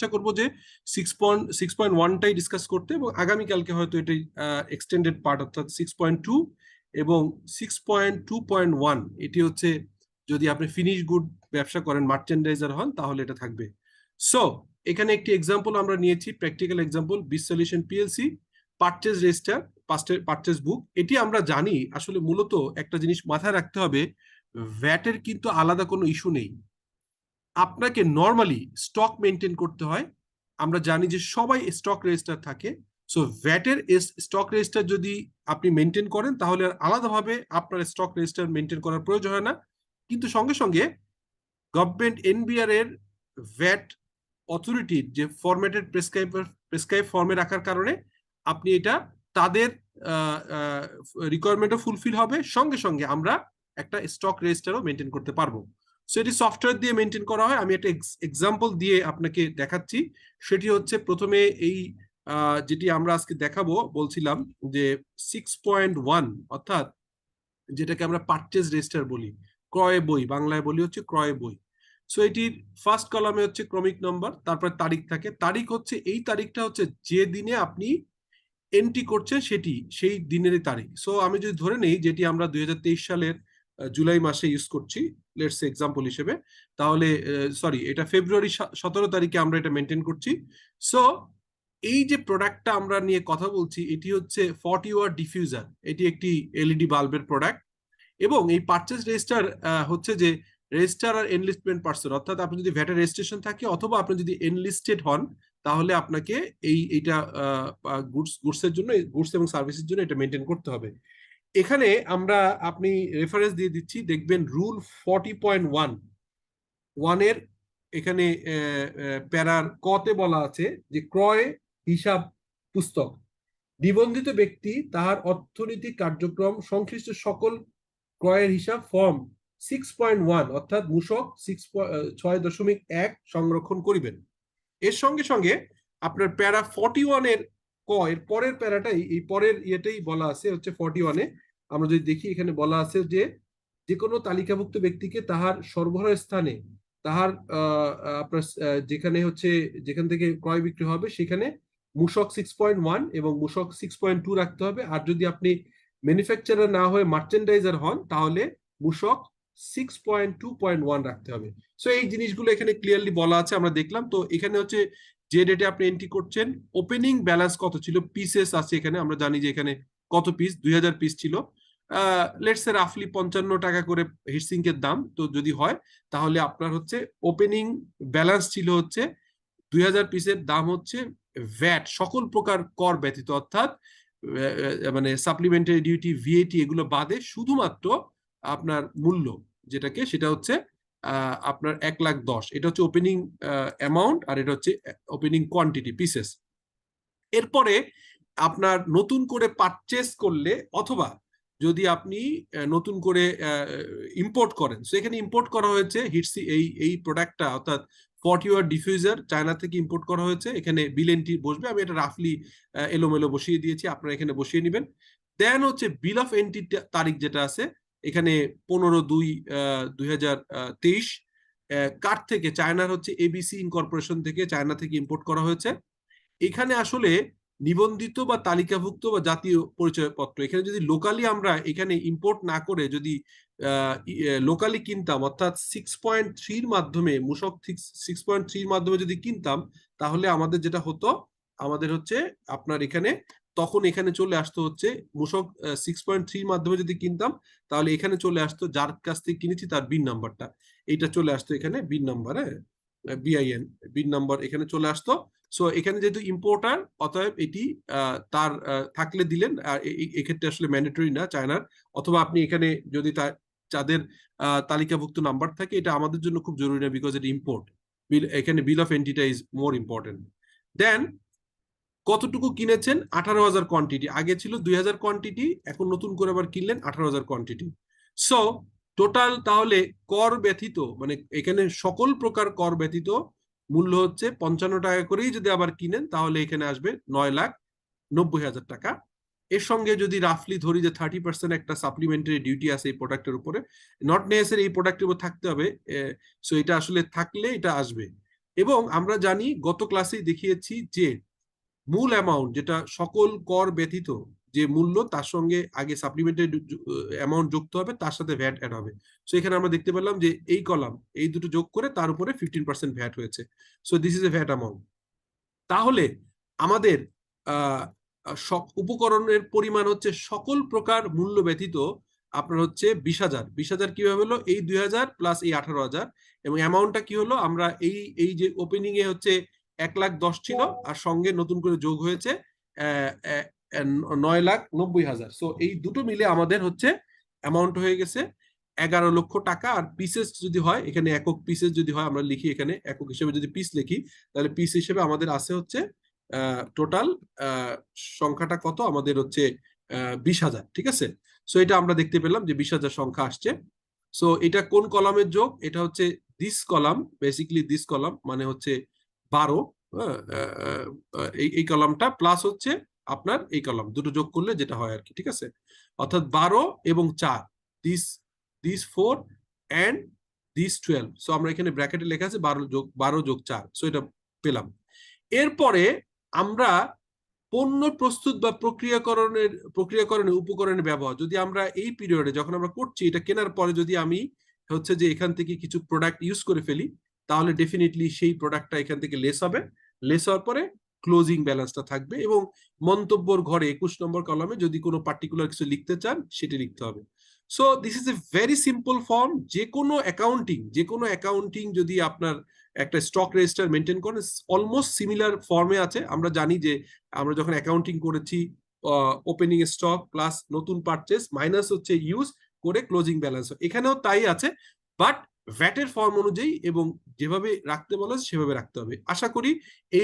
চেষ্টা করব যে 6.1টাই ডিসকাস করতে, এবং আগামীকালকে হয়তো এটাই এক্সটেন্ডেড পার্ট, অর্থাৎ 6.2 এবং 6.2.1 এটি হচ্ছে যদি আপনি ফিনিশ গুড ব্যবসা করেন, মার্চেন্ডাইজার হন, তাহলে এটা থাকবে। সো এখানে একটি এক্সাম্পল আমরা নিয়েছি, প্র্যাকটিক্যাল এক্সাম্পল, বিস solution PLC purchase register, purchase book. এটি আমরা জানি আসলে মূলত একটা জিনিস মাথায় রাখতে হবে, ভ্যাটের কিন্তু আলাদা কোনো ইস্যু নেই। আপনাকে নর্মালি স্টক মেনটেন করতে হয়। আমরা জানি যে সবাই স্টক রেজিস্টার থাকে। সো ভ্যাটের স্টক রেজিস্টার যদি আপনি মেনটেন করেন, তাহলে আর আলাদাভাবে আপনার স্টক রেজিস্টার মেনটেন করার প্রয়োজন হয় না। কিন্তু সঙ্গে সঙ্গে গভর্নমেন্ট এনবিআর এর ভ্যাট অথরিটির যে ফরম্যাটেড প্রেসক্রাইব ফর্মে রাখার কারণে আপনি এটা তাদের রিকোয়ারমেন্টও ফুলফিল হবে, সঙ্গে সঙ্গে আমরা একটা স্টক রেজিস্টারও মেনটেন করতে পারবো। সো এটি সফটওয়্যার দিয়ে মেনটেন করা হয়। আমি একটা এক্সাম্পল দিয়ে আপনাকে দেখাচ্ছি। সেটি হচ্ছে প্রথমে এই যেটি আমরা আজকে দেখাবো, বলছিলাম যে 6.1, অর্থাৎ যেটাকে আমরা পারচেজ রেজিস্টার বলি, ক্রয় বই, বাংলায় বলি হচ্ছে ক্রয় বই। সো এটির ফার্স্ট কলামে হচ্ছে ক্রমিক নম্বর, তারপর তারিখ থাকে। তারিখ হচ্ছে এই তারিখটা হচ্ছে যে দিনে আপনি এন্ট্রি করছেন সেটি সেই দিনেরই তারিখ। সো আমি যদি ধরে নেই যেটি আমরা 2023 সালের জুলাই মাসে ইউজ করছি লেটস এক্সাম্পল হিসেবে, তাহলে সরি, এটা ফেব্রুয়ারি 17 তারিখে আমরা এটা মেনটেন করছি। সো এই যে প্রোডাক্টটা আমরা নিয়ে কথা বলছি, এটি হচ্ছে 40 ওয়াট ডিফিউজার। এটি একটি এলইডি বাল্বের প্রোডাক্ট, এবং এই পারচেজ রেজিস্টার হচ্ছে যে রেজিস্টার আর এনলিস্টমেন্ট পার্সন, অর্থাৎ আপনি যদি ভ্যাটের রেজিস্ট্রেশন থাকে অথবা আপনি যদি এনলিস্টেড হন, তাহলে আপনাকে এইটা গুডসের জন্য, গুডস এবং সার্ভিসের জন্য এটা মেনটেন করতে হবে। এখানে আমরা আপনি রেফারেন্স দিয়ে দিচ্ছি, দেখবেন রুল 40.1 এর এখানে প্যারার কতে বলা আছে যে ক্রয় হিসাব পুস্তক নিবন্ধিত ব্যক্তি তাহার অর্থনৈতিক কার্যক্রম সংশ্লিষ্ট সকল ক্রয়ের হিসাব ফর্ম 6.1 অর্থাৎ মূসক 6.1 সংরক্ষণ করিবেন। এর সঙ্গে সঙ্গে আপনার প্যারা 41 এর এর পরের প্যারাটাই, এই পরের ইয়েটাই বলা আছে হচ্ছে 41-এ। আমরা যদি দেখি, এখানে বলা আছে যে কোনো তালিকাভুক্ত ব্যক্তিকে তাহার সরবরাহ স্থানে তাহার আপনার যেখানে হচ্ছে যেখান থেকে ক্রয় বিক্রি হবে সেখানে মূসক 6.1 এবং মূসক 6.2 রাখতে হবে। আর যদি আপনি ম্যানুফ্যাকচারার না হয়ে মার্চেন্ডাইজার হন, তাহলে মূসক 6.2.1 রাখতে হবে। সো এই জিনিসগুলো এখানে ক্লিয়ারলি বলা আছে, আমরা দেখলাম। তো এখানে হচ্ছে যে ডেটে আপনি এন্ট্রি করছেন, ওপেনিং ব্যালেন্স কত ছিল, পিসেস আছে এখানে, আমরা জানি যে এখানে কত পিস, 2000 পিস ছিল। লেটস সে রাফলি 55 টাকা করে হিটসিঙ্কের দাম। তো যদি হয় তাহলে আপনার হচ্ছে ওপেনিং ব্যালেন্স ছিল হচ্ছে 2000 পিসের দাম হচ্ছে ভ্যাট সকল প্রকার কর ব্যতীত, অর্থাৎ মানে সাপ্লিমেন্টারি ডিউটি, ভিএটি এগুলো বাদে শুধুমাত্র আপনার মূল্য যেটাকে, সেটা হচ্ছে আপনার 1,10,000। এটা হচ্ছে ওপেনিং অ্যামাউন্ট, আর এটা হচ্ছে ওপেনিং কোয়ান্টিটি পিসেস। এরপরে আপনার নতুন করে পারচেস করলে, অথবা যদি আপনি নতুন করে ইম্পোর্ট করেন, সেখানে ইম্পোর্ট করা হয়েছে হিটসি এই প্রোডাক্টটা, অর্থাৎ 40 ওয়াট ডিফিউজার চায়না থেকে ইম্পোর্ট করা হয়েছে। এখানে বিল এন্ট্রি বসবে, আমি এটা রাফলি এলোমেলো বসিয়ে দিয়েছি, আপনারা এখানে বসিয়ে নেবেন। দেন হচ্ছে বিল অফ এন্ট্রি তারিখ যেটা আছে এখানে 15/2/2023 কার থেকে, চায়নার হচ্ছে এবিসি ইনকর্পোরেশন থেকে, চায়না থেকে ইম্পোর্ট করা হয়েছে। এখানে আসলে নিবন্ধিত বা তালিকাভুক্ত বা জাতীয় পরিচয়পত্র, এখানে যদি লোকালি আমরা এখানে ইম্পোর্ট না করে যদি লোকালি কিনতাম, অর্থাৎ 6.3-র মাধ্যমে, মূসক 6.3-র মাধ্যমে যদি কিনতাম, তাহলে আমাদের যেটা হতো, আমাদের হচ্ছে আপনার এখানে তখন এখানে চলে আসতো হচ্ছে মূসক 6.3-র মাধ্যমে যদি কিনতাম, তাহলে এখানে চলে আসতো যার কাছ থেকে কিনেছি তার বিন নাম্বারটা, এইটা চলে আসতো এখানে bin number, BIN bin number এখানে চলে আসতো। সো এখানে যেহেতু ইম্পোর্টার, অতএব এটি তার থাকলে দিলেন, এক্ষেত্রে আসলে ম্যান্ডেটরি না চায়নার, অথবা আপনি এখানে যদি যাদের তালিকাভুক্ত নাম্বার থাকে, এটা আমাদের জন্য খুব জরুরি না, বিকজ এটা ইম্পোর্ট বিল, এখানে বিল অফ এন্ট্রিটা ইজ মোর ইম্পর্টেন্ট। দেন কতটুকু কিনেছেন, 18,000 কোয়ান্টিটি, আগে ছিল 2000 কোয়ান্টিটি, এখন নতুন করে আবার কিনলেন 18,000 কোয়ান্টিটি। সো টোটাল তাহলে কর ব্যতীত, মানে এখানে সকল প্রকার কর ব্যতীত মূল্য হচ্ছে 55 টাকা করেই যদি আবার কিনেন, তাহলে এখানে আসবে 9,90,000 টাকা। এর সঙ্গে যদি রাফলি ধরি যে 30% একটা সাপ্লিমেন্টারি ডিউটি আছে এই প্রোডাক্টের উপরে, নট নেসেসারি এই প্রোডাক্টের উপর থাকতে হবে, সো এটা আসলে থাকলে এটা আসবে। এবং আমরা জানি গত ক্লাসে দেখিয়েছি যে মূল অ্যামাউন্ট যেটা সকল কর ব্যতীত যে মূল্য তার সঙ্গে আগে সাপ্লিমেন্টারি অ্যামাউন্ট যুক্ত হবে, তার সাথে ভ্যাট অ্যাড হবে। সো এখানে আমরা দেখতে পেলাম যে এই কলাম এই দুটো যোগ করে তার উপরে 15% ভ্যাট হয়েছে। So this is a VAT amount. তাহলে আমাদের উপকরণের পরিমাণ হচ্ছে সকল প্রকার মূল্য ব্যতীত আপনার হচ্ছে 20,000। 20,000 কিভাবে হলো? এই 2,000 প্লাস এই 18,000, এবং অ্যামাউন্টটা কি হলো? আমরা এই যে ওপেনিং এ হচ্ছে 1,10,000 ছিল, আর সঙ্গে নতুন করে যোগ হয়েছে 9,90,000। সো এই দুটো মিলে আমাদের হচ্ছে অ্যামাউন্ট হয়ে গেছে 11 লক্ষ টাকা। আর পিসেস যদি হয়, এখানে একক পিসেস যদি হয়, আমরা লিখি এখানে একক হিসেবে যদি পিস লিখি, তাহলে পিস হিসেবে আমাদের আছে হচ্ছে টোটাল সংখ্যাটা কত আমাদের হচ্ছে 20,000। ঠিক আছে, সো এটা আমরা দেখতে পেলাম যে 20,000 সংখ্যা আসছে। সো এটা কোন কলামের যোগ? এটা হচ্ছে this column, basically this column মানে হচ্ছে 12। এই কলামটা প্লাস হচ্ছে আপনার এই কলাম, দুটো যোগ করলে যেটা হয় আর কি। ঠিক আছে, অর্থাৎ 12 এবং 4, this this 4 and this 12। So আমরা এখানে ব্র্যাকেটে লেখা আছে 12 যোগ 4। সো এটা পেলাম। এরপরে আমরা পণ্য প্রস্তুত বা প্রক্রিয়াকরণের উপকরণের ব্যবহার, যদি আমরা এই পিরিয়ডে যখন আমরা করছি এটা কেনার পরে যদি আমি হচ্ছে যে এখান থেকে কিছু প্রোডাক্ট ইউজ করে ফেলি, তাহলে ডেফিনেটলি সেই প্রোডাক্টটা এখান থেকে লেস হবে। লেস হওয়ার পরে ক্লোজিং ব্যালেন্সটা থাকবে, এবং মন্তব্যর ঘরে 21 নম্বর কলামে যদি কোনো পার্টিকুলার কিছু লিখতে চান সেটি লিখতে হবে। So this is a very simple form. যে কোনো অ্যাকাউন্টিং যদি আপনার একটা স্টক রেজিস্টার মেনটেন করেন, অলমোস্ট সিমিলার ফর্মে আছে। আমরা জানি যে আমরা যখন অ্যাকাউন্টিং করেছি, ওপেনিং স্টক প্লাস নতুন পারচেস মাইনাস হচ্ছে ইউজ করে ক্লোজিং ব্যালেন্স, এখানেও তাই আছে, বাট ভ্যাটের ফর্ম অনুযায়ী এবং যেভাবে রাখতে বলা সেভাবে রাখতে হবে। আশা করি এই